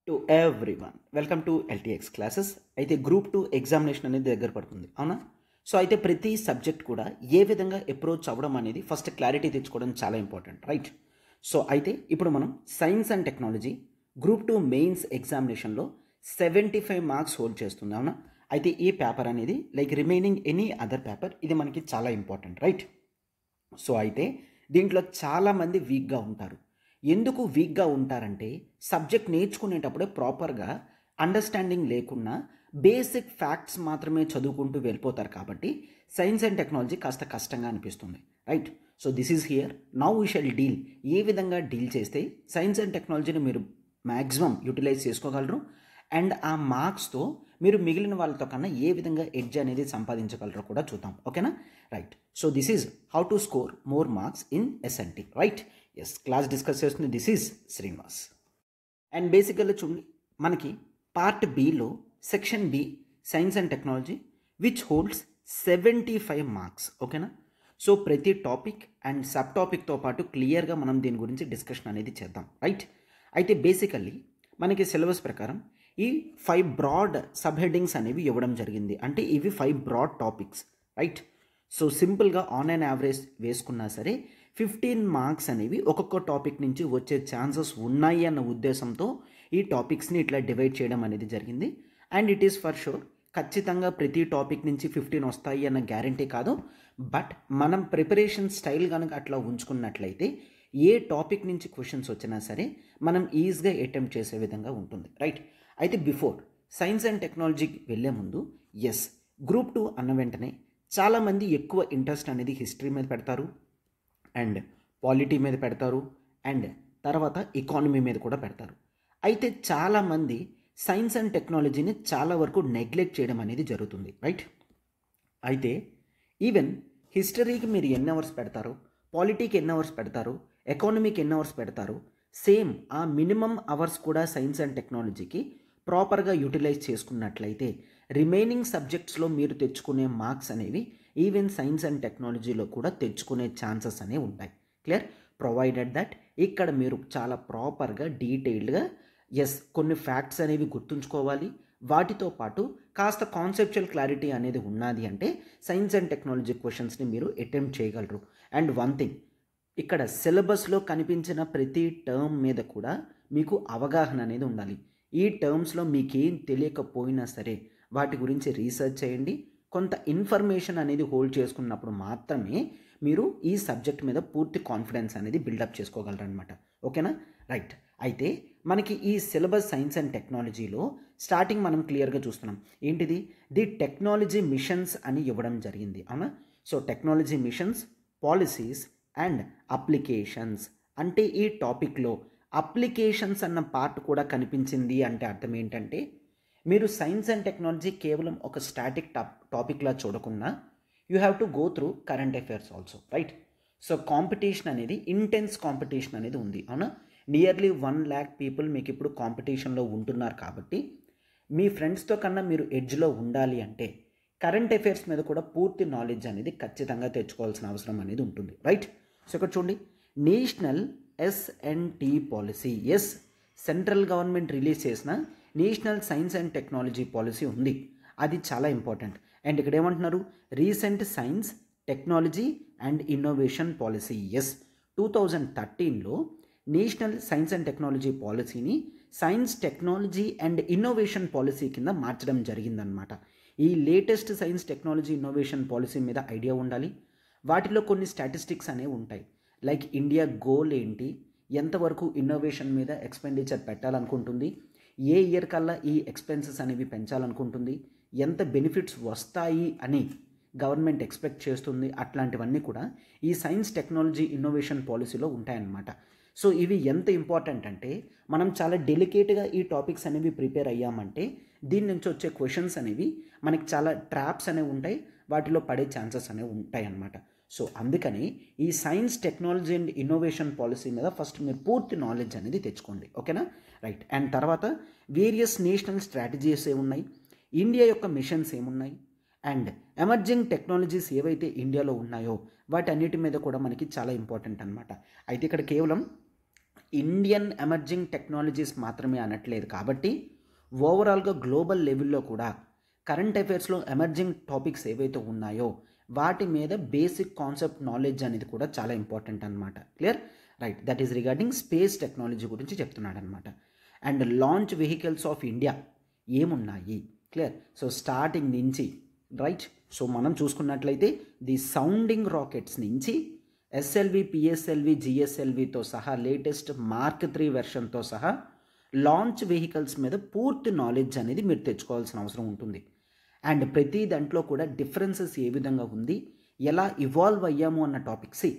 To everyone welcome to LTX classes. అయితే group 2 examination అనేది దగ్గర పడుతుంది, అవునా? సో అయితే ప్రతి సబ్జెక్ట్ కూడా ఏ విధంగా అప్రోచ్ అవ్వడం అనేది ఫస్ట్ క్లారిటీ తెచ్చుకోవడం చాలా ఇంపార్టెంట్, రైట్? సో అయితే ఇప్పుడు మనం science and technology group 2 mains ఎగ్జామినేషన్లో 75 మార్క్స్ హోల్డ్ చేస్తుంది, అవునా? అయితే ఈ పేపర్ అనేది like remaining any other paper ఇది మనకి చాలా ఇంపార్టెంట్, రైట్? సో అయితే దీంట్లో చాలామంది వీక్గా ఉంటారు. ఎందుకు వీక్గా ఉంటారంటే సబ్జెక్ట్ నేర్చుకునేటప్పుడే ప్రాపర్గా అండర్స్టాండింగ్ లేకుండా బేసిక్ ఫ్యాక్ట్స్ మాత్రమే చదువుకుంటూ వెళ్ళిపోతారు. కాబట్టి సైన్స్ అండ్ టెక్నాలజీ కాస్త కష్టంగా అనిపిస్తుంది, right? So this is here now we shall deal. ఏ విధంగా డీల్ చేస్తే సైన్స్ అండ్ టెక్నాలజీని మీరు మ్యాక్సిమం యూటిలైజ్ చేసుకోగలరు అండ్ ఆ మార్క్స్తో మీరు మిగిలిన వాళ్ళతో కన్నా ఏ విధంగా ఎడ్జ్ అనేది సంపాదించగలరో కూడా చూద్దాం, ఓకేనా? Right. So this is how to score more marks in SNT, right? Yes, class discuss చేస్తుంది. This is Srinivas. అండ్ బేసికల్గా చూడండి, మనకి పార్ట్ బిలో section B science and technology which holds 75 marks, ఓకేనా? సో ప్రతి టాపిక్ అండ్ సబ్ టాపిక్తో పాటు క్లియర్గా మనం దీని గురించి డిస్కషన్ అనేది చేద్దాం, రైట్? అయితే బేసికల్లీ మనకి సిలబస్ ప్రకారం ఈ 5 బ్రాడ్ సబ్ హెడ్డింగ్స్ అనేవి ఇవ్వడం జరిగింది. అంటే ఇవి 5 బ్రాడ్ టాపిక్స్, రైట్? సో సింపుల్గా ఆన్ అండ్ యావరేజ్ వేసుకున్నా సరే 15 మార్క్స్ అనేవి ఒక్కొక్క టాపిక్ నుంచి వచ్చే ఛాన్సెస్ ఉన్నాయి అన్న ఉద్దేశంతో ఈ టాపిక్స్ని ఇట్లా డివైడ్ చేయడం అనేది జరిగింది. And it is for sure ఖచ్చితంగా ప్రతి టాపిక్ నుంచి 15 వస్తాయి అన్న గ్యారంటీ కాదు. బట్ మనం ప్రిపరేషన్ స్టైల్ కనుక అట్లా ఉంచుకున్నట్లయితే ఏ టాపిక్ నుంచి క్వశ్చన్స్ వచ్చినా సరే మనం ఈజీగా అటెంప్ట్ చేసే విధంగా ఉంటుంది, రైట్? అయితే బిఫోర్ సైన్స్ అండ్ టెక్నాలజీకి వెళ్ళే ముందు, ఎస్, గ్రూప్ 2 అన్న వెంటనే చాలామంది ఎక్కువ ఇంట్రెస్ట్ అనేది హిస్టరీ మీద పెడతారు అండ్ పాలిటీ మీద పెడతారు అండ్ తర్వాత ఎకానమీ మీద కూడా పెడతారు. అయితే చాలామంది సైన్స్ అండ్ టెక్నాలజీని చాలా వరకు నెగ్లెక్ట్ చేయడం అనేది జరుగుతుంది, రైట్? అయితే ఈవెన్ హిస్టరీకి మీరు ఎన్ని అవర్స్ పెడతారో, పాలిటీకి ఎన్ని అవర్స్ పెడతారో, ఎకానమీకి ఎన్ని అవర్స్ పెడతారో సేమ్ ఆ మినిమం అవర్స్ కూడా సైన్స్ అండ్ టెక్నాలజీకి ప్రాపర్గా యూటిలైజ్ చేసుకున్నట్లయితే రిమైనింగ్ సబ్జెక్ట్స్లో మీరు తెచ్చుకునే మార్క్స్ అనేవి ఈవెన్ సైన్స్ అండ్ టెక్నాలజీలో కూడా తెచ్చుకునే ఛాన్సెస్ అనేవి ఉంటాయి. క్లియర్? ప్రొవైడెడ్ దట్ ఇక్కడ మీరు చాలా ప్రాపర్గా డీటెయిల్డ్గా ఎస్ కొన్ని ఫ్యాక్ట్స్ అనేవి గుర్తుంచుకోవాలి. వాటితో పాటు కాస్త కాన్సెప్చువల్ క్లారిటీ అనేది ఉన్నది అంటే సైన్స్ అండ్ టెక్నాలజీ క్వశ్చన్స్ని మీరు అటెంప్ట్ చేయగలరు. అండ్ వన్ థింగ్, ఇక్కడ సిలబస్లో కనిపించిన ప్రతి టర్మ్ మీద కూడా మీకు అవగాహన అనేది ఉండాలి. ఈ టర్మ్స్లో మీకేం తెలియకపోయినా సరే వాటి గురించి రీసెర్చ్ చేయండి. కొంత ఇన్ఫర్మేషన్ అనేది హోల్డ్ చేసుకున్నప్పుడు మాత్రమే మీరు ఈ సబ్జెక్ట్ మీద పూర్తి కాన్ఫిడెన్స్ అనేది బిల్డప్ చేసుకోగలరనమాట, ఓకేనా? రైట్. అయితే మనకి ఈ సిలబస్ సైన్స్ అండ్ టెక్నాలజీలో స్టార్టింగ్ మనం క్లియర్గా చూస్తున్నాం. ఏంటిది? ది టెక్నాలజీ మిషన్స్ అని ఇవ్వడం జరిగింది, అవునా? So technology machines, policies and applications. అంటే ఈ టాపిక్లో అప్లికేషన్స్ అన్న పార్ట్ కూడా కనిపించింది అంటే అర్థం ఏంటంటే మీరు సైన్స్ అండ్ టెక్నాలజీ కేవలం ఒక స్టాటిక్ టాపిక్లా చూడకుండా you have to go through current affairs also, right? So competition అనేది ఇంటెన్స్ కాంపిటీషన్ అనేది ఉంది, అవునా? నియర్లీ 1 lakh పీపుల్ మీకు ఇప్పుడు కాంపిటీషన్లో ఉంటున్నారు. కాబట్టి మీ ఫ్రెండ్స్తో కన్నా మీరు ఎడ్జ్లో ఉండాలి అంటే కరెంట్ అఫైర్స్ మీద కూడా పూర్తి నాలెడ్జ్ అనేది ఖచ్చితంగా తెచ్చుకోవాల్సిన అవసరం అనేది ఉంటుంది, రైట్? సో ఇక్కడ చూడండి, national SNT policy, yes, central government release చేసిన national science and technology policy ఉంది. అది చాలా ఇంపార్టెంట్. అండ్ ఇక్కడ ఏమంటున్నారు? Recent science technology and innovation policy, yes, 2013లో నేషనల్ సైన్స్ అండ్ టెక్నాలజీ పాలసీని science technology and innovation policy కింద మార్చడం జరిగిందనమాట. ఈ latest science technology innovation policy మీద ఐడియా ఉండాలి. వాటిలో కొన్ని స్టాటిస్టిక్స్ అనేవి ఉంటాయి. లైక్ ఇండియా గోల్ ఏంటి, ఎంతవరకు ఇన్నోవేషన్ మీద ఎక్స్పెండిచర్ పెట్టాలనుకుంటుంది, ఏ ఇయర్ కల్లా ఈ ఎక్స్పెన్సెస్ అనేవి పెంచాలనుకుంటుంది, ఎంత బెనిఫిట్స్ వస్తాయి అని గవర్నమెంట్ ఎక్స్పెక్ట్ చేస్తుంది, అట్లాంటివన్నీ కూడా ఈ సైన్స్ టెక్నాలజీ ఇన్నోవేషన్ పాలసీలో ఉంటాయన్నమాట. సో ఇవి ఎంత ఇంపార్టెంట్ అంటే మనం చాలా డెలికేట్గా ఈ టాపిక్స్ అనేవి ప్రిపేర్ అయ్యామంటే దీని నుంచి వచ్చే క్వశ్చన్స్ అనేవి మనకి చాలా ట్రాప్స్ అనేవి ఉంటాయి, వాటిలో పడే ఛాన్సెస్ అనేవి ఉంటాయి అన్నమాట. సో అందుకని ఈ science technology and innovation policy మీద ఫస్ట్ మీరు పూర్తి నాలెడ్జ్ అనేది తెచ్చుకోండి, ఓకేనా? రైట్. అండ్ తర్వాత వేరియస్ నేషనల్ స్ట్రాటజీస్ ఏమున్నాయి, ఇండియా యొక్క మిషన్స్ ఏమున్నాయి అండ్ ఎమర్జింగ్ టెక్నాలజీస్ ఏవైతే ఇండియాలో ఉన్నాయో వాటన్నిటి మీద కూడా మనకి చాలా ఇంపార్టెంట్ అనమాట. అయితే ఇక్కడ కేవలం ఇండియన్ ఎమర్జింగ్ టెక్నాలజీస్ మాత్రమే అనట్లేదు కాబట్టి ఓవరాల్గా గ్లోబల్ లెవెల్లో కూడా కరెంట్ అఫైర్స్లో ఎమర్జింగ్ టాపిక్స్ ఏవైతే ఉన్నాయో వాటి మీద బేసిక్ కాన్సెప్ట్ నాలెడ్జ్ అనేది కూడా చాలా ఇంపార్టెంట్ అనమాట. Clear? Right. That is regarding space technology గురించి చెప్తున్నాడు అనమాట. And launch vehicles of India ఏమున్నాయి? క్లియర్? సో స్టార్టింగ్ నుంచి రైట్. సో మనం చూసుకున్నట్లయితే ది సౌండింగ్ రాకెట్స్ నుంచి ఎస్ఎల్వి, పిఎస్ఎల్వి, జిఎస్ఎల్వితో సహా లేటెస్ట్ మార్క్ 3 వెర్షన్తో సహా లాంచ్ వెహికల్స్ మీద పూర్తి నాలెడ్జ్ అనేది మీరు తెచ్చుకోవాల్సిన అవసరం ఉంటుంది. అండ్ ప్రతి దాంట్లో కూడా డిఫరెన్సెస్ ఏ విధంగా ఉంది, ఎలా ఇవాల్వ్ అయ్యాము అన్న టాపిక్స్,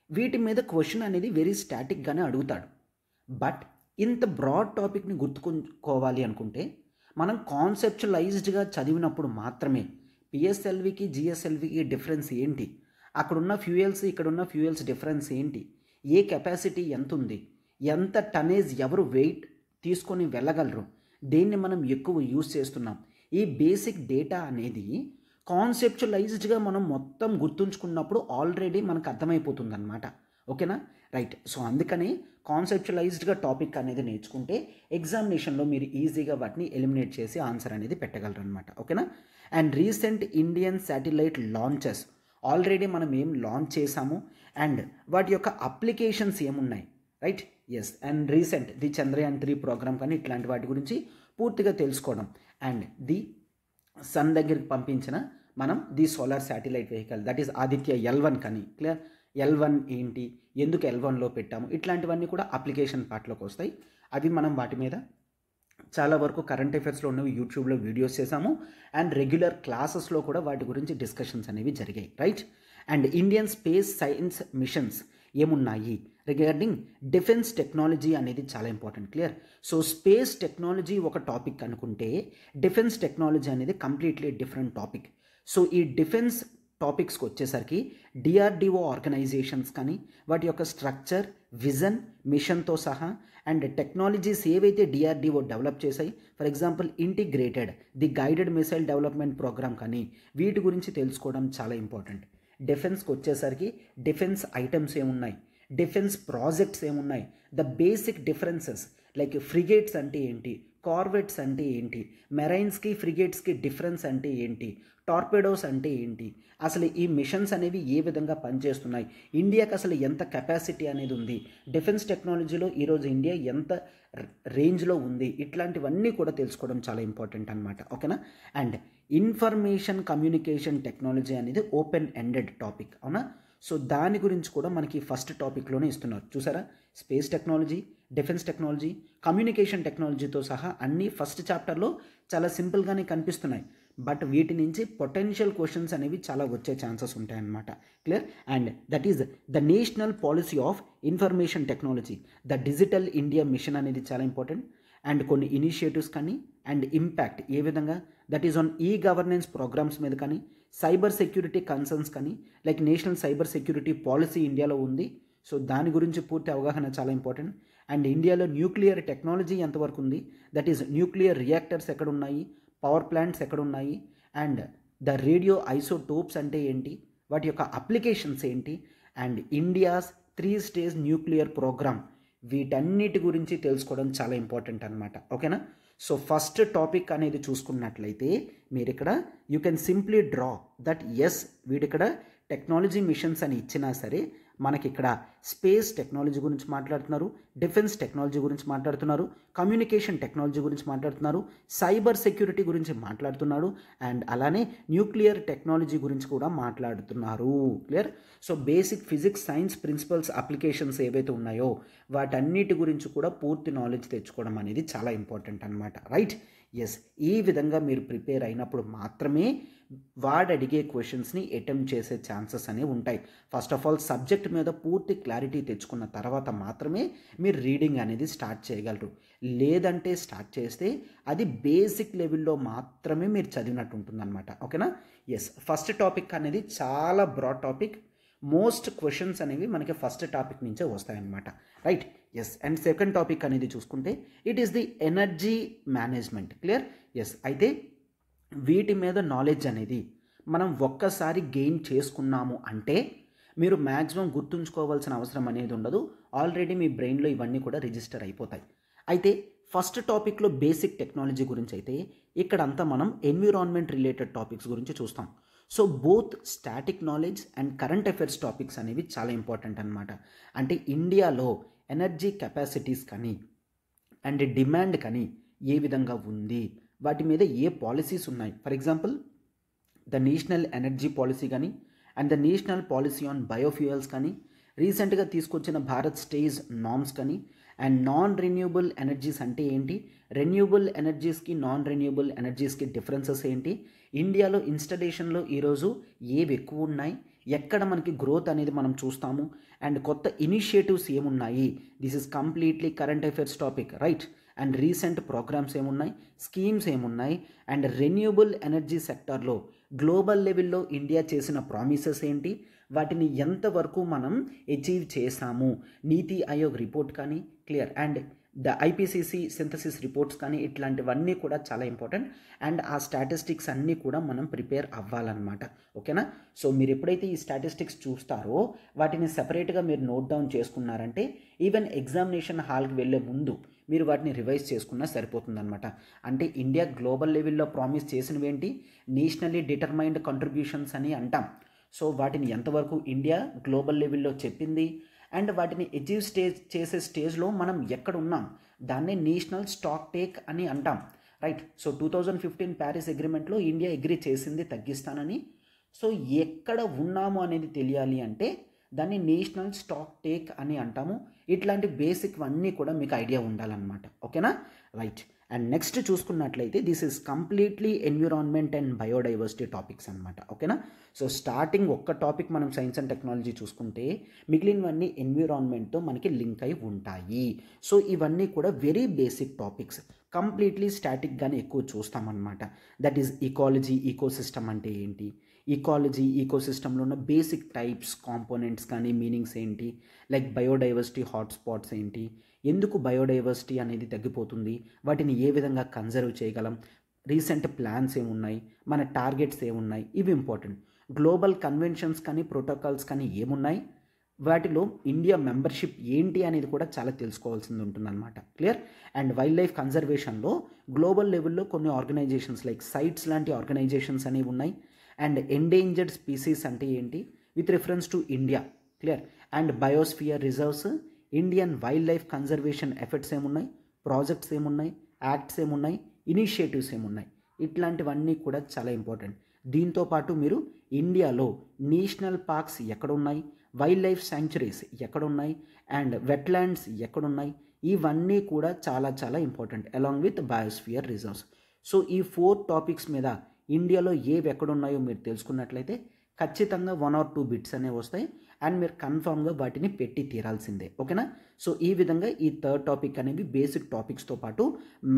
వీటి మీద క్వశ్చన్ అనేది వెరీ స్టాటిక్గానే అడుగుతాడు. బట్ ఇంత బ్రాడ్ టాపిక్ని గుర్తుకోవాలి అనుకుంటే మనం కాన్సెప్చువలైజ్డ్గా చదివినప్పుడు మాత్రమే పిఎస్ఎల్వికి జిఎస్ఎల్వికి డిఫరెన్స్ ఏంటి, అక్కడున్న ఫ్యూయల్స్ ఇక్కడున్న ఫ్యూయల్స్ డిఫరెన్స్ ఏంటి, ఏ కెపాసిటీ ఎంత ఉంది, ఎంత టనేజ్ ఎవరు వెయిట్ తీసుకొని వెళ్ళగలరు, దేన్ని మనం ఎక్కువ యూజ్ చేస్తున్నాం, ఈ బేసిక్ డేటా అనేది కాన్సెప్చువలైజ్డ్గా మనం మొత్తం గుర్తుంచుకున్నప్పుడు ఆల్రెడీ మనకు అర్థమైపోతుంది అనమాట. ఓకేనా? రైట్. సో అందుకని కాన్సెప్చువలైజ్డ్గా టాపిక్ అనేది నేర్చుకుంటే ఎగ్జామినేషన్లో మీరు ఈజీగా వాటిని ఎలిమినేట్ చేసి ఆన్సర్ అనేది పెట్టగలరు అనమాట. ఓకేనా? And recent Indian satellite launches, already మనం ఏం లాంచ్ చేసాము అండ్ వాటి యొక్క అప్లికేషన్స్ ఏమున్నాయి, right? Yes. And recent the Chandrayaan 3 programme కానీ ఇట్లాంటి వాటి గురించి పూర్తిగా తెలుసుకోవడం. అండ్ ది సన్ దగ్గరికి పంపించిన మనం the solar satellite vehicle that is Aditya L1 కానీ, క్లియర్? L1 ఏంటి, ఎందుకు L1లో పెట్టాము, ఇట్లాంటివన్నీ కూడా అప్లికేషన్ పార్ట్లోకి వస్తాయి. అవి మనం వాటి మీద చాలా వరకు కరెంట్ అఫైర్స్లో ఉన్నవి యూట్యూబ్లో వీడియోస్ చేసాము అండ్ రెగ్యులర్ క్లాసెస్లో కూడా వాటి గురించి డిస్కషన్స్ అనేవి జరిగాయి. Right. And Indian space science machines ఏమున్నాయి, రిగార్డింగ్ డిఫెన్స్ టెక్నాలజీ అనేది చాలా important. Clear? So space technology ఒక టాపిక్ అనుకుంటే డిఫెన్స్ టెక్నాలజీ అనేది కంప్లీట్లీ డిఫరెంట్ టాపిక్. సో ఈ డిఫెన్స్ టాపిక్స్కి వచ్చేసరికి డిఆర్డిఓ ఆర్గనైజేషన్స్ కానీ వాటి యొక్క స్ట్రక్చర్, విజన్, మిషన్తో సహా అండ్ టెక్నాలజీస్ ఏవైతే డిఆర్డిఓ డెవలప్ చేశాయి, for example integrated the guided missile development programme కానీ, వీటి గురించి తెలుసుకోవడం చాలా ఇంపార్టెంట్. డిఫెన్స్కి వచ్చేసరికి డిఫెన్స్ ఐటమ్స్ ఏమున్నాయి, డిఫెన్స్ ప్రాజెక్ట్స్ ఏమున్నాయి, the basic differences like frigates అంటే ఏంటి, కార్వెట్స్ అంటే ఏంటి, మెరైన్స్కి ఫ్రిగేట్స్కి డిఫరెన్స్ అంటే ఏంటి, టార్పెడోస్ అంటే ఏంటి, అసలు ఈ మిషన్స్ అనేవి ఏ విధంగా పనిచేస్తున్నాయి, ఇండియాకి అసలు ఎంత కెపాసిటీ అనేది ఉంది, డిఫెన్స్ టెక్నాలజీలో ఈరోజు ఇండియా ఎంత రేంజ్లో ఉంది, ఇట్లాంటివన్నీ కూడా తెలుసుకోవడం చాలా ఇంపార్టెంట్ అనమాట. ఓకేనా? అండ్ ఇన్ఫర్మేషన్ కమ్యూనికేషన్ టెక్నాలజీ అనేది ఓపెన్ ఎండెడ్ టాపిక్, అవునా? సో దాని గురించి కూడా మనకి ఫస్ట్ టాపిక్లోనే ఇస్తున్నారు. చూసారా? Space technology, defence technology, communication టెక్నాలజీతో సహా అన్నీ ఫస్ట్ చాప్టర్లో చాలా సింపుల్గానే కనిపిస్తున్నాయి. బట్ వీటి నుంచి పొటెన్షియల్ క్వశ్చన్స్ అనేవి చాలా వచ్చే ఛాన్సెస్ ఉంటాయన్నమాట. Clear? And that is the national policy of information technology, the digital India mission అనేది చాలా ఇంపార్టెంట్. అండ్ కొన్ని ఇనిషియేటివ్స్ కానీ అండ్ ఇంపాక్ట్ ఏ విధంగా, that is on e governance programmes మీద కానీ, సైబర్ సెక్యూరిటీ కన్సర్న్స్ కానీ, like national cyber security policy ఇండియాలో ఉంది. సో దాని గురించి పూర్తి అవగాహన చాలా ఇంపార్టెంట్. అండ్ ఇండియాలో న్యూక్లియర్ టెక్నాలజీ ఎంతవరకు ఉంది, దట్ ఈజ్ న్యూక్లియర్ రియాక్టర్స్ ఎక్కడ ఉన్నాయి, పవర్ ప్లాంట్స్ ఎక్కడ ఉన్నాయి, అండ్ ద రేడియో ఐసోటోప్స్ అంటే ఏంటి, వాటి యొక్క అప్లికేషన్స్ ఏంటి, and India's 3 stage nuclear programme, వీటన్నిటి గురించి తెలుసుకోవడం చాలా ఇంపార్టెంట్ అనమాట. ఓకేనా? సో ఫస్ట్ టాపిక్ అనేది చూసుకున్నట్లయితే మీరు ఇక్కడ you can simply draw that yes వీడిక్కడ టెక్నాలజీ మిషన్స్ అని ఇచ్చినా సరే మనకి ఇక్కడ స్పేస్ టెక్నాలజీ గురించి మాట్లాడుతున్నారు, డిఫెన్స్ టెక్నాలజీ గురించి మాట్లాడుతున్నారు, కమ్యూనికేషన్ టెక్నాలజీ గురించి మాట్లాడుతున్నారు, సైబర్ సెక్యూరిటీ గురించి మాట్లాడుతున్నాడు అండ్ అలానే న్యూక్లియర్ టెక్నాలజీ గురించి కూడా మాట్లాడుతున్నారు. Clear? So basic physics, science principles, applications ఏవైతే ఉన్నాయో వాటన్నిటి గురించి కూడా పూర్తి నాలెడ్జ్ తెచ్చుకోవడం అనేది చాలా ఇంపార్టెంట్ అనమాట. రైట్? ఎస్. ఈ విధంగా మీరు ప్రిపేర్ అయినప్పుడు మాత్రమే వాడు అడిగే క్వశ్చన్స్ని అటెంప్ట్ చేసే ఛాన్సెస్ అనేవి ఉంటాయి. ఫస్ట్ ఆఫ్ ఆల్ సబ్జెక్ట్ మీద పూర్తి క్లారిటీ తెచ్చుకున్న తర్వాత మాత్రమే మీరు రీడింగ్ అనేది స్టార్ట్ చేయగలరు. లేదంటే స్టార్ట్ చేస్తే అది బేసిక్ లెవెల్లో మాత్రమే మీరు చదివినట్టు ఉంటుందన్నమాట. ఓకేనా? ఎస్. ఫస్ట్ టాపిక్ అనేది చాలా బ్రాడ్ టాపిక్, మోస్ట్ క్వశ్చన్స్ అనేవి మనకి ఫస్ట్ టాపిక్ నుంచే వస్తాయన్నమాట. Right? Yes. And second topic అనేది చూసుకుంటే it is the energy management. Clear? Yes. అయితే వీటి మీద నాలెడ్జ్ అనేది మనం ఒక్కసారి గెయిన్ చేసుకున్నాము అంటే మీరు మ్యాక్సిమం గుర్తుంచుకోవాల్సిన అవసరం అనేది ఉండదు, ఆల్రెడీ మీ బ్రెయిన్లో ఇవన్నీ కూడా రిజిస్టర్ అయిపోతాయి. అయితే ఫస్ట్ టాపిక్లో బేసిక్ టెక్నాలజీ గురించి అయితే ఇక్కడంతా మనం ఎన్విరాన్మెంట్ రిలేటెడ్ టాపిక్స్ గురించి చూస్తాం. So both static knowledge and current affairs topics అనేవి చాలా ఇంపార్టెంట్ అనమాట. అంటే ఇండియాలో ఎనర్జీ కెపాసిటీస్ కానీ అండ్ డిమాండ్ కానీ ఏ విధంగా ఉంది, వాటి మీద ఏ పాలసీస్ ఉన్నాయి. For example the national energy policy కానీ and the national policy on biofuels కానీ, రీసెంట్గా తీసుకొచ్చిన భారత్ స్టేజ్ నామ్స్ కానీ, అండ్ నాన్ రెన్యూబుల్ ఎనర్జీస్ అంటే ఏంటి, రెన్యూబుల్ ఎనర్జీస్కి నాన్ రెన్యూబుల్ ఎనర్జీస్కి డిఫరెన్సెస్ ఏంటి, ఇండియాలో ఇన్స్టలేషన్లో ఈరోజు ఏవి ఎక్కువ ఉన్నాయి, ఎక్కడ మనకి గ్రోత్ అనేది మనం చూస్తాము, అండ్ కొత్త ఇనిషియేటివ్స్ ఏమున్నాయి. This is completely current affairs topic, right. And recent programmes ఏమున్నాయి, స్కీమ్స్ ఏమున్నాయి, అండ్ రెన్యూబుల్ ఎనర్జీ సెక్టార్లో గ్లోబల్ లెవెల్లో ఇండియా చేసిన ప్రామిసెస్ ఏంటి, వాటిని ఎంతవరకు మనం అచీవ్ చేసాము, నీతి ఆయోగ్ రిపోర్ట్ కానీ clear, and the IPCC synthesis reports కానీ ఇట్లాంటివన్నీ కూడా చాలా ఇంపార్టెంట్. అండ్ ఆ స్టాటిస్టిక్స్ అన్నీ కూడా మనం ప్రిపేర్ అవ్వాలన్నమాట. ఓకేనా. సో మీరు ఎప్పుడైతే ఈ స్టాటిస్టిక్స్ చూస్తారో వాటిని సెపరేట్గా మీరు నోట్ డౌన్ చేసుకున్నారంటే ఈవెన్ ఎగ్జామినేషన్ హాల్కి వెళ్ళే ముందు మీరు వాటిని రివైజ్ చేసుకున్నా సరిపోతుందన్నమాట. అంటే ఇండియా గ్లోబల్ లెవెల్లో ప్రామిస్ చేసినవి ఏంటి, నేషనల్లీ డిటర్మైన్డ్ కంట్రిబ్యూషన్స్ అని అంటాం. సో వాటిని ఎంతవరకు ఇండియా గ్లోబల్ లెవెల్లో చెప్పింది, అండ్ వాటిని అచీవ్ చేసే స్టేజ్లో మనం ఎక్కడ ఉన్నాం, దాన్నే నేషనల్ స్టాక్ టేక్ అని అంటాం, రైట్. సో 2015 ప్యారిస్ అగ్రిమెంట్లో ఇండియా అగ్రీ చేసింది తగ్గిస్తానని. సో ఎక్కడ ఉన్నాము అనేది తెలియాలి అంటే దాన్ని నేషనల్ స్టాక్ టేక్ అని అంటాము. ఇట్లాంటి బేసిక్ అన్నీ కూడా మీకు ఐడియా ఉండాలన్నమాట. ఓకేనా, రైట్. అండ్ నెక్స్ట్ చూసుకున్నట్లయితే this is completely environment and biodiversity topics అనమాట. ఓకేనా. సో స్టార్టింగ్ ఒక్క టాపిక్ మనం సైన్స్ అండ్ టెక్నాలజీ చూసుకుంటే మిగిలినవన్నీ ఎన్విరాన్మెంట్తో మనకి లింక్ అయి ఉంటాయి. సో ఇవన్నీ కూడా వెరీ బేసిక్ టాపిక్స్, కంప్లీట్లీ స్టాటిక్గానే ఎక్కువ చూస్తామన్నమాట. దట్ ఈజ్ ఈకాలజీ, ఈకోసిస్టమ్ అంటే ఏంటి, ఈకాలజీ ఈకోసిస్టంలో ఉన్న బేసిక్ టైప్స్, కాంపోనెంట్స్ కానీ మీనింగ్స్ ఏంటి, లైక్ బయోడైవర్సిటీ హాట్స్పాట్స్ ఏంటి, ఎందుకు బయోడైవర్సిటీ అనేది తగ్గిపోతుంది, వాటిని ఏ విధంగా కన్జర్వ్ చేయగలం, రీసెంట్ ప్లాన్స్ ఏమున్నాయి, మన టార్గెట్స్ ఏమున్నాయి, ఇవి ఇంపార్టెంట్. గ్లోబల్ కన్వెన్షన్స్ కానీ ప్రోటోకాల్స్ కానీ ఏమున్నాయి, వాటిలో ఇండియా మెంబర్షిప్ ఏంటి అనేది కూడా చాలా తెలుసుకోవాల్సింది ఉంటుందన్నమాట. క్లియర్. అండ్ వైల్డ్ లైఫ్ కన్జర్వేషన్లో గ్లోబల్ లెవెల్లో కొన్ని ఆర్గనైజేషన్స్ లైక్ సైట్స్ లాంటి ఆర్గనైజేషన్స్ అనేవి ఉన్నాయి. అండ్ ఎండేంజర్డ్ స్పీసీస్ అంటే ఏంటి with reference to India, clear. And biosphere reserves, Indian wild life conservation efforts ఏమున్నాయి, ప్రాజెక్ట్స్ ఏమున్నాయి, యాక్ట్స్ ఏమున్నాయి, ఇనిషియేటివ్స్ ఏమున్నాయి, ఇట్లాంటివన్నీ కూడా చాలా ఇంపార్టెంట్. దీంతోపాటు మీరు ఇండియాలో నేషనల్ పార్క్స్ ఎక్కడున్నాయి, వైల్డ్ లైఫ్ శాంక్చురీస్ ఎక్కడున్నాయి, అండ్ వెట్లాండ్స్ ఎక్కడున్నాయి, ఇవన్నీ కూడా చాలా చాలా important along with biosphere reserves. So ఈ 4 టాపిక్స్ మీద ఇండియాలో ఏవి ఎక్కడున్నాయో మీరు తెలుసుకున్నట్లయితే ఖచ్చితంగా 1 or 2 బిట్స్ అనేవి వస్తాయి, అండ్ మీరు కన్ఫామ్గా వాటిని పెట్టి తీరాల్సిందే. ఓకేనా. సో ఈ విధంగా ఈ 3rd టాపిక్ అనేవి బేసిక్ టాపిక్స్తో పాటు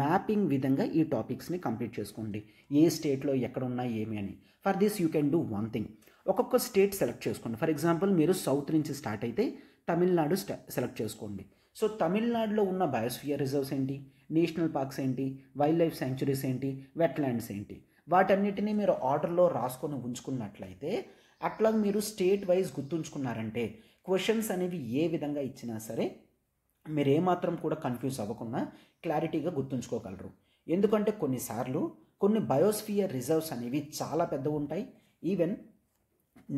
మ్యాపింగ్ విధంగా ఈ టాపిక్స్ని కంప్లీట్ చేసుకోండి, ఏ స్టేట్లో ఎక్కడ ఉన్నాయి ఏమి అని. For this you can do one thing, ఒక్కొక్క స్టేట్ సెలెక్ట్ చేసుకోండి. ఫర్ ఎగ్జాంపుల్ మీరు సౌత్ నుంచి స్టార్ట్ అయితే తమిళనాడు సెలెక్ట్ చేసుకోండి. సో తమిళనాడులో ఉన్న బయోస్ఫియర్ రిజర్వ్స్ ఏంటి, నేషనల్ పార్క్స్ ఏంటి, వైల్డ్ లైఫ్ శాంక్చురీస్ ఏంటి, వెట్లాండ్స్ ఏంటి, వాటన్నిటిని మీరు ఆర్డర్లో రాసుకొని ఉంచుకున్నట్లయితే అట్లా మీరు స్టేట్ వైజ్ గుర్తుంచుకున్నారంటే క్వశ్చన్స్ అనేవి ఏ విధంగా ఇచ్చినా సరే మీరు ఏమాత్రం కూడా కన్ఫ్యూజ్ అవ్వకుండా క్లారిటీగా గుర్తుంచుకోగలరు. ఎందుకంటే కొన్నిసార్లు కొన్ని బయోస్ఫియర్ రిజర్వ్స్ అనేవి చాలా పెద్దవి ఉంటాయి. Even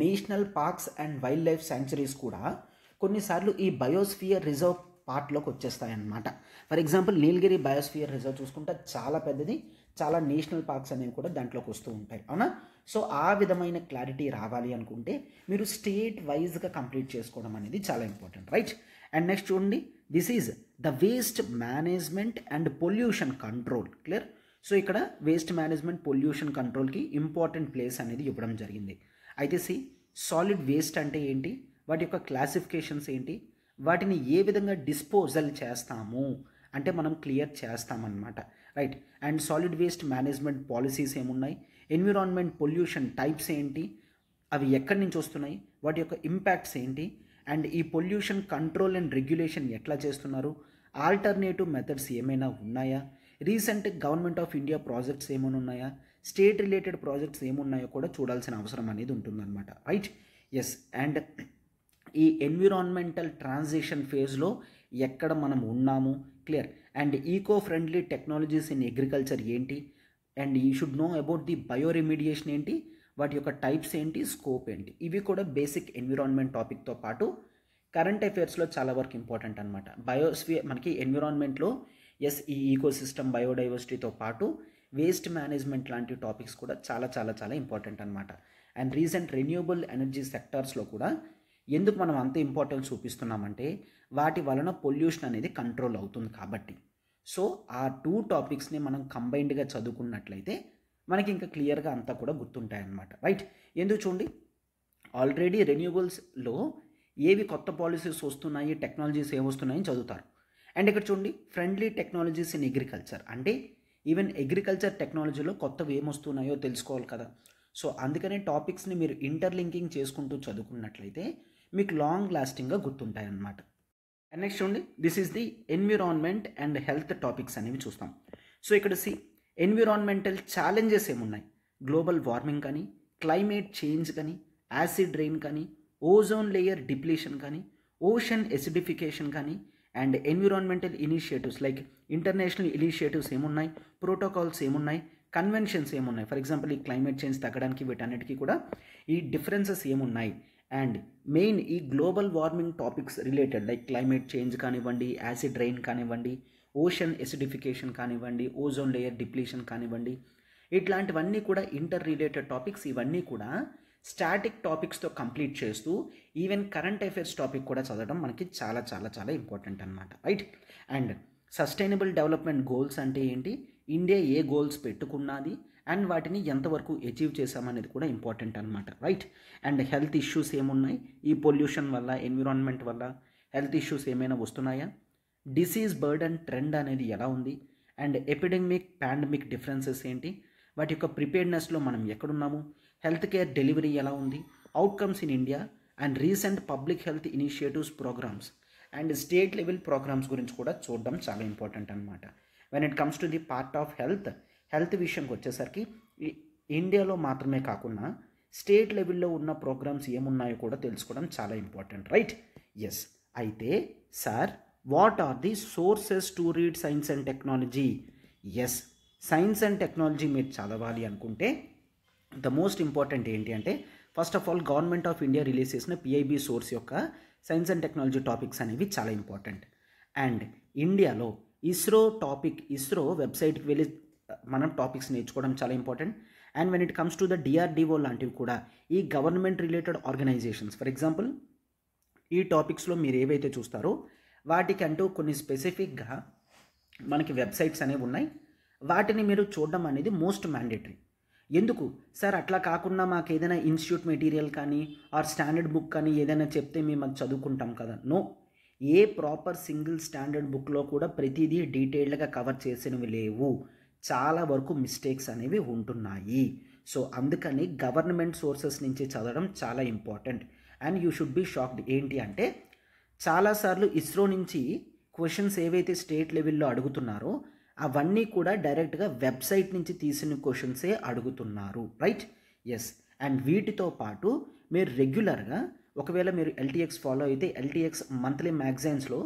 national parks and wild life sanctuaries కూడా కొన్నిసార్లు ఈ బయోస్ఫియర్ రిజర్వ్ పార్ట్లోకి వచ్చేస్తాయన్నమాట. For example Nilgiri biosphere reserve చూసుకుంటే చాలా పెద్దది, చాలా నేషనల్ పార్క్స్ అనేవి కూడా దాంట్లోకి వస్తూ ఉంటాయి, అవునా. సో ఆ విధమైన క్లారిటీ రావాలి అనుకుంటే మీరు స్టేట్ వైజ్గా కంప్లీట్ చేసుకోవడం అనేది చాలా ఇంపార్టెంట్, రైట్. అండ్ నెక్స్ట్ చూడండి, this is the waste management and pollution control, clear. So ఇక్కడ వేస్ట్ మేనేజ్మెంట్ పొల్యూషన్ కంట్రోల్కి ఇంపార్టెంట్ ప్లేస్ అనేది ఇవ్వడం జరిగింది. అయితే సాలిడ్ వేస్ట్ అంటే ఏంటి, వాటి యొక్క క్లాసిఫికేషన్స్ ఏంటి, వాటిని ఏ విధంగా డిస్పోజల్ చేస్తాము అంటే మనం క్లియర్ చేస్తామన్నమాట, right. And solid waste management policies ఏమున్నాయి, ఎన్విరాన్మెంట్ పొల్యూషన్ టైప్స్ ఏంటి, అవి ఎక్కడి నుంచి వస్తున్నాయి, వాటి యొక్క ఇంపాక్ట్స్ ఏంటి, అండ్ ఈ పొల్యూషన్ కంట్రోల్ అండ్ రెగ్యులేషన్ ఎట్లా చేస్తున్నారు, ఆల్టర్నేటివ్ మెథడ్స్ ఏమైనా ఉన్నాయా, recent government of India projects ఏమైనా ఉన్నాయా, స్టేట్ రిలేటెడ్ ప్రాజెక్ట్స్ ఏమున్నాయో కూడా చూడాల్సిన అవసరం అనేది ఉంటుందన్నమాట, రైట్. ఎస్. అండ్ ఈ ఎన్విరాన్మెంటల్ ట్రాన్సిషన్ ఫేజ్లో ఎక్కడ మనం ఉన్నాము, clear. And eco friendly technologies in agriculture ఏంటి, and you should know about the bioremediation ఏంటి, వాటి యొక్క టైప్స్ ఏంటి, స్కోప్ ఏంటి. ఇవి కూడా బేసిక్ ఎన్విరాన్మెంట్ టాపిక్తో పాటు కరెంట్ అఫైర్స్లో చాలా వరకు ఇంపార్టెంట్ అనమాట. బయోస్ఫియర్ మనకి ఎన్విరాన్మెంట్లో ఎస్ ఈ ఈకో సిస్టమ్, బయోడైవర్సిటీతో పాటు వేస్ట్ మేనేజ్మెంట్ లాంటి టాపిక్స్ కూడా చాలా చాలా చాలా ఇంపార్టెంట్ అనమాట. అండ్ రీసెంట్ రెన్యూబుల్ ఎనర్జీ సెక్టార్స్లో కూడా ఎందుకు మనం అంత ఇంపార్టెన్స్ చూపిస్తున్నామంటే వాటి వలన పొల్యూషన్ అనేది కంట్రోల్ అవుతుంది కాబట్టి. సో ఆ 2 టాపిక్స్ని మనం కంబైన్డ్గా చదువుకున్నట్లయితే మనకి ఇంకా క్లియర్గా అంతా కూడా గుర్తుంటాయన్నమాట, రైట్. ఎందుకు చూడండి, ఆల్రెడీ రెన్యూబుల్స్లో ఏవి కొత్త పాలసీస్ వస్తున్నాయి, టెక్నాలజీస్ ఏమొస్తున్నాయని చదువుతారు. అండ్ ఇక్కడ చూడండి, ఫ్రెండ్లీ టెక్నాలజీస్ ఇన్ అగ్రికల్చర్ అంటే ఈవెన్ అగ్రికల్చర్ టెక్నాలజీలో కొత్తవి ఏమొస్తున్నాయో తెలుసుకోవాలి కదా. సో అందుకనే టాపిక్స్ని మీరు ఇంటర్లింకింగ్ చేసుకుంటూ చదువుకున్నట్లయితే మీకు లాంగ్ లాస్టింగ్గా గుర్తుంటాయి అన్నమాట. అండ్ నెక్స్ట్ చూడండి, this is the environment and health topics అనేవి చూస్తాం. సో ఇక్కడ ఎన్విరాన్మెంటల్ ఛాలెంజెస్ ఏమున్నాయి, గ్లోబల్ వార్మింగ్ కానీ, క్లైమేట్ చేంజ్ కానీ, యాసిడ్ రెయిన్ కానీ, ఓజోన్ లేయర్ డిప్లీషన్ కానీ, ఓషన్ ఎసిడిఫికేషన్ కానీ, and environmental initiatives like international initiatives ఏమున్నాయి, ప్రోటోకాల్స్ ఏమున్నాయి, కన్వెన్షన్స్ ఏమున్నాయి. ఫర్ ఎగ్జాంపుల్ ఈ క్లైమేట్ చేంజ్ తగ్గడానికి వీటన్నిటికీ కూడా ఈ డిఫరెన్సెస్ ఏమున్నాయి. అండ్ మెయిన్ ఈ global warming topics related like climate change కానివ్వండి, యాసిడ్ రెయిన్ కానివ్వండి, ఓషన్ ఎసిడిఫికేషన్ కానివ్వండి, ఓజోన్ లేయర్ డిప్లీషన్ కానివ్వండి, ఇట్లాంటివన్నీ కూడా ఇంటర్ రిలేటెడ్ టాపిక్స్. ఇవన్నీ కూడా స్టాటిక్ టాపిక్స్తో కంప్లీట్ చేస్తూ ఈవెన్ కరెంట్ అఫైర్స్ టాపిక్ కూడా చదవడం మనకి చాలా చాలా చాలా ఇంపార్టెంట్ అనమాట, right. And sustainable development goals అంటే ఏంటి, ఇండియా ఏ గోల్స్ పెట్టుకున్నది అండ్ వాటిని ఎంతవరకు అచీవ్ చేసామనేది కూడా ఇంపార్టెంట్ అనమాట, రైట్. అండ్ హెల్త్ ఇష్యూస్ ఏమున్నాయి, ఈ పొల్యూషన్ వల్ల, ఎన్విరాన్మెంట్ వల్ల హెల్త్ ఇష్యూస్ ఏమైనా వస్తున్నాయా, డిసీజ్ బర్డన్ ట్రెండ్ అనేది ఎలా ఉంది, అండ్ ఎపిడెమిక్ పాండమిక్ డిఫరెన్సెస్ ఏంటి, వాటి యొక్క ప్రిపేర్డ్నెస్లో మనం ఎక్కడున్నాము, హెల్త్ కేర్ డెలివరీ ఎలా ఉంది, outcomes in India, and recent public health initiatives programmes and state level programmes గురించి కూడా చూడడం చాలా ఇంపార్టెంట్ అనమాట. When it comes to the part of health విషయంకి వచ్చేసరికి ఇండియాలో మాత్రమే కాకుండా స్టేట్ లెవెల్లో ఉన్న ప్రోగ్రామ్స్ ఏమున్నాయో కూడా తెలుసుకోవడం చాలా ఇంపార్టెంట్, రైట్. ఎస్, అయితే sir what are the sources to read science and technology. Yes, science and technology మీరు చదవాలి అనుకుంటే ద మోస్ట్ ఇంపార్టెంట్ ఏంటి అంటే first of all government of India release చేసిన పిఐబి సోర్స్ యొక్క సైన్స్ అండ్ టెక్నాలజీ టాపిక్స్ అనేవి చాలా ఇంపార్టెంట్. అండ్ ఇండియాలో ఇస్రో వెబ్సైట్కి వెళ్ళి మనం టాపిక్స్ నేర్చుకోవడం చాలా important. And when it comes to the DRDO లాంటివి కూడా ఈ government related organisations, for example ఈ టాపిక్స్లో మీరు ఏవైతే చూస్తారో వాటికంటూ కొన్ని స్పెసిఫిక్గా మనకి వెబ్సైట్స్ అనేవి ఉన్నాయి. వాటిని మీరు చూడడం అనేది మోస్ట్ మ్యాండేటరీ. ఎందుకు సార్ అట్లా కాకుండా మాకు ఏదైనా ఇన్స్టిట్యూట్ మెటీరియల్ కానీ ఆర్ స్టాండర్డ్ బుక్ కానీ ఏదైనా చెప్తే మేము అది చదువుకుంటాం కదా. No, a proper single standard బుక్లో కూడా ప్రతిదీ డీటెయిల్డ్గా కవర్ చేసినవి లేవు, చాలా వరకు మిస్టేక్స్ అనేవి ఉంటున్నాయి. సో అందుకని గవర్నమెంట్ సోర్సెస్ నుంచి చదవడం చాలా important. And you should be shocked ఏంటి అంటే చాలాసార్లు ఇస్రో నుంచి క్వశ్చన్స్ ఏవైతే స్టేట్ లెవెల్లో అడుగుతున్నారో అవన్నీ కూడా డైరెక్ట్గా వెబ్సైట్ నుంచి తీసిన క్వశ్చన్సే అడుగుతున్నారు, రైట్. ఎస్, అండ్ వీటితో పాటు మీరు రెగ్యులర్గా ఒకవేళ మీరు ఎల్టీఎక్స్ ఫాలో అయితే ఎల్టీఎక్స్ మంత్లీ మ్యాగజైన్స్లో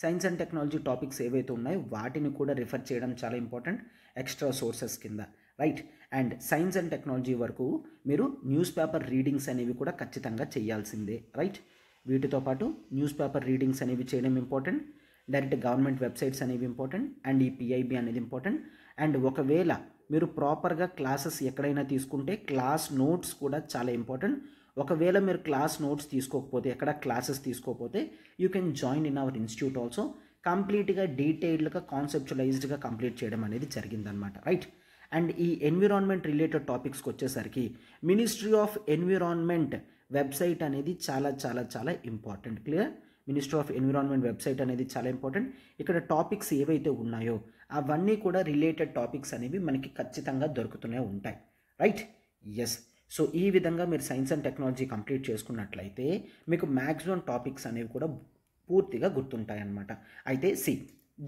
సైన్స్ అండ్ టెక్నాలజీ టాపిక్స్ ఏవైతే ఉన్నాయో వాటిని కూడా రిఫర్ చేయడం చాలా ఇంపార్టెంట్ ఎక్స్ట్రా సోర్సెస్ కింద, right. And science and technology వరకు మీరు న్యూస్ పేపర్ రీడింగ్స్ అనేవి కూడా ఖచ్చితంగా చేయాల్సిందే, రైట్. వీటితో పాటు న్యూస్ పేపర్ రీడింగ్స్ అనేవి చేయడం ఇంపార్టెంట్. డైరెక్ట్ గవర్నమెంట్ వెబ్సైట్స్ అనేవి ఇంపార్టెంట్. అండ్ ఈ పిఐబి అనేది ఇంపార్టెంట్. అండ్ ఒకవేళ మీరు ప్రాపర్గా క్లాసెస్ ఎక్కడైనా తీసుకుంటే క్లాస్ నోట్స్ కూడా చాలా ఇంపార్టెంట్. ఒకవేళ మీరు క్లాస్ నోట్స్ తీసుకోకపోతే, ఎక్కడ క్లాసెస్ తీసుకోకపోతే you can join in our institute also. కంప్లీట్గా డీటెయిల్డ్గా కాన్సెప్చువలైజ్డ్గా కంప్లీట్ చేయడం అనేది జరిగిందనమాట, రైట్. అండ్ ఈ ఎన్విరాన్మెంట్ రిలేటెడ్ టాపిక్స్కి వచ్చేసరికి మినిస్ట్రీ ఆఫ్ ఎన్విరాన్మెంట్ వెబ్సైట్ అనేది చాలా చాలా చాలా important, clear. Ministry of environment website అనేది చాలా ఇంపార్టెంట్. ఇక్కడ టాపిక్స్ ఏవైతే ఉన్నాయో అవన్నీ కూడా రిలేటెడ్ టాపిక్స్ అనేవి మనకి ఖచ్చితంగా దొరుకుతూనే ఉంటాయి, రైట్. ఎస్, సో ఈ విధంగా మీరు సైన్స్ అండ్ టెక్నాలజీ కంప్లీట్ చేసుకున్నట్లయితే మీకు మ్యాక్సిమం టాపిక్స్ అనేవి కూడా పూర్తిగా గుర్తుంటాయన్నమాట. అయితే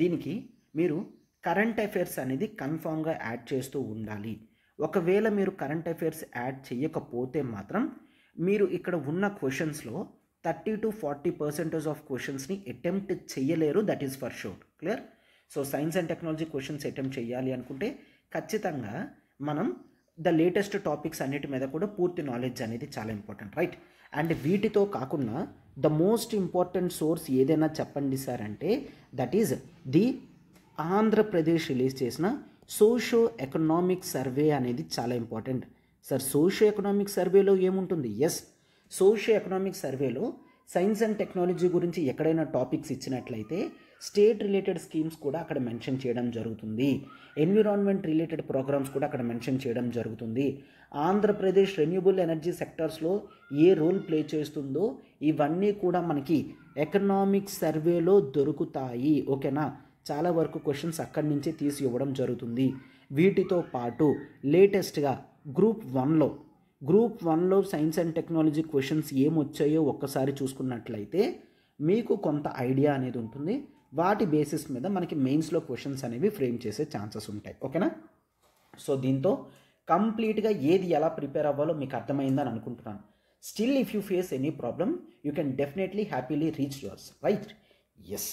దీనికి మీరు కరెంట్ అఫైర్స్ అనేది కన్ఫామ్గా యాడ్ చేస్తూ ఉండాలి. ఒకవేళ మీరు కరెంట్ అఫైర్స్ యాడ్ చేయకపోతే మాత్రం మీరు ఇక్కడ ఉన్న క్వశ్చన్స్లో 30-40% ఆఫ్ క్వశ్చన్స్ని అటెంప్ట్ చేయలేరు, that is for sure. Clear? So science and technology questions attempt చేయాలి అనుకుంటే ఖచ్చితంగా మనం ద లేటెస్ట్ టాపిక్స్ అన్నిటి మీద కూడా పూర్తి నాలెడ్జ్ అనేది చాలా ఇంపార్టెంట్, రైట్? అండ్ వీటితో కాకుండా ద మోస్ట్ ఇంపార్టెంట్ సోర్స్ ఏదైనా చెప్పండి సార్ అంటే that is the Andhra Pradesh release చేసిన సోషో ఎకనామిక్ సర్వే అనేది చాలా ఇంపార్టెంట్. సార్ సోషో ఎకనామిక్ సర్వేలో ఏముంటుంది? ఎస్, సోషో ఎకనామిక్ సర్వేలో సైన్స్ అండ్ టెక్నాలజీ గురించి ఎక్కడైనా టాపిక్స్ ఇచ్చినట్లయితే స్టేట్ రిలేటెడ్ స్కీమ్స్ కూడా అక్కడ మెన్షన్ చేయడం జరుగుతుంది. ఎన్విరాన్మెంట్ రిలేటెడ్ ప్రోగ్రామ్స్ కూడా అక్కడ మెన్షన్ చేయడం జరుగుతుంది. ఆంధ్రప్రదేశ్ రెన్యూబుల్ ఎనర్జీ సెక్టార్స్లో ఏ రోల్ ప్లే చేస్తుందో ఇవన్నీ కూడా మనకి ఎకనామిక్ సర్వేలో దొరుకుతాయి. ఓకేనా? చాలా వరకు క్వశ్చన్స్ అక్కడి నుంచే తీసి ఇవ్వడం జరుగుతుంది. వీటితో పాటు లేటెస్ట్గా గ్రూప్ వన్లో సైన్స్ అండ్ టెక్నాలజీ క్వశ్చన్స్ ఏమొచ్చాయో ఒక్కసారి చూసుకున్నట్లయితే మీకు కొంత ఐడియా అనేది ఉంటుంది. వాటి బేసిస్ మీద మనకి మెయిన్స్లో క్వశ్చన్స్ అనేవి ఫ్రేమ్ చేసే ఛాన్సెస్ ఉంటాయి. ఓకేనా? సో దీంతో కంప్లీట్గా ఏది ఎలా ప్రిపేర్ అవ్వాలో మీకు అర్థమైందని అనుకుంటున్నాను. Still if you face any problem you can definitely happily reach yours, right? Yes.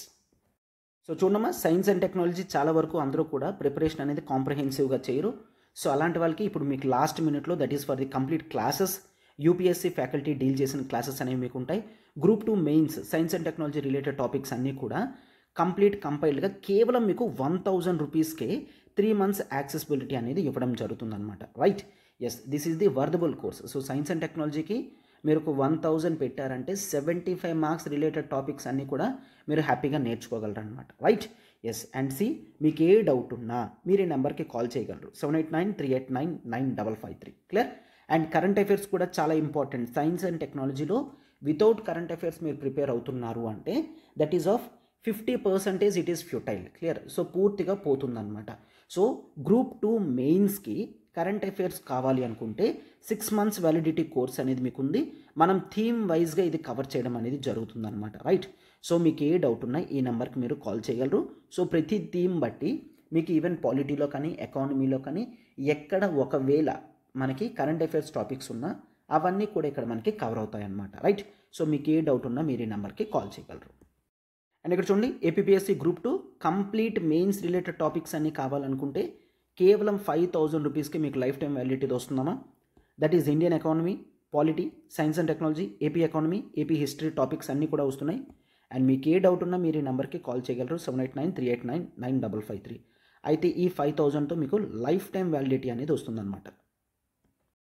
So చూడమ్మా, సైన్స్ అండ్ టెక్నాలజీ చాలా వరకు అందరూ కూడా ప్రిపరేషన్ అనేది కాంప్రహెన్సివ్గా చేయరు. సో అలాంటి వాళ్ళకి ఇప్పుడు మీకు లాస్ట్ మినిట్లో that is for the complete classes UPSC faculty deal చేసిన క్లాసెస్ అనేవి మీకు ఉంటాయి. Group 2 mains science and technology related topics అన్నీ కూడా కంప్లీట్ కంపైల్డ్గా కేవలం మీకు 1000 రూపీస్కే 3 months యాక్సెసిబిలిటీ అనేది ఇవ్వడం జరుగుతుందన్నమాట, right? Yes, this is the worthable course. So science and టెక్నాలజీకి మీరు ఒక 1000 పెట్టారంటే 75 మార్క్స్ రిలేటెడ్ టాపిక్స్ అన్నీ కూడా మీరు హ్యాపీగా నేర్చుకోగలరు అనమాట, రైట్? ఎస్. అండ్ సి, మీకు ఏ డౌట్ ఉన్నా మీరు ఈ నెంబర్కి కాల్ చేయగలరు, 7893899553. క్లియర్? అండ్ కరెంట్ అఫైర్స్ కూడా చాలా ఇంపార్టెంట్. సైన్స్ అండ్ టెక్నాలజీలో వితౌట్ కరెంట్ అఫైర్స్ మీరు ప్రిపేర్ అవుతున్నారు అంటే that is of 50% it is futile. Clear? So పూర్తిగా పోతుందన్నమాట. సో గ్రూప్ 2 మెయిన్స్కి కరెంట్ అఫైర్స్ కావాలి అనుకుంటే 6 months వ్యాలిడిటీ కోర్స్ అనేది మీకు ఉంది. మనం థీమ్ వైజ్గా ఇది కవర్ చేయడం అనేది జరుగుతుందన్నమాట, రైట్? సో మీకు ఏ డౌట్ ఉన్నా ఈ నెంబర్కి మీరు కాల్ చేయగలరు. సో ప్రతి థీమ్ బట్టి మీకు ఈవెన్ పాలిటీలో కానీ ఎకానమీలో కానీ ఎక్కడ ఒకవేళ మనకి కరెంట్ అఫైర్స్ టాపిక్స్ ఉన్నా అవన్నీ కూడా ఇక్కడ మనకి కవర్ అవుతాయి అన్నమాట, రైట్? సో మీకు ఏ డౌట్ ఉన్నా మీరు ఈ నెంబర్కి కాల్ చేయగలరు. అండ్ ఇక్కడ చూడండి, APPSC group 2 complete mains related topics అన్నీ కావాలనుకుంటే కేవలం 5000 రూపీస్కి మీకు లైఫ్ టైం వ్యాలిడిటీ వస్తుందమ్మా. That is Indian economy, polity, science and technology, AP economy, AP history topics అన్నీ కూడా వస్తున్నాయి. అండ్ మీకు ఏ డౌట్ ఉన్నా మీరు ఈ నెంబర్కి కాల్ చేయగలరు, 7893899553. అయితే ఈ 5000తో మీకు లైఫ్ టైం వ్యాలిడిటీ అనేది వస్తుందన్నమాట.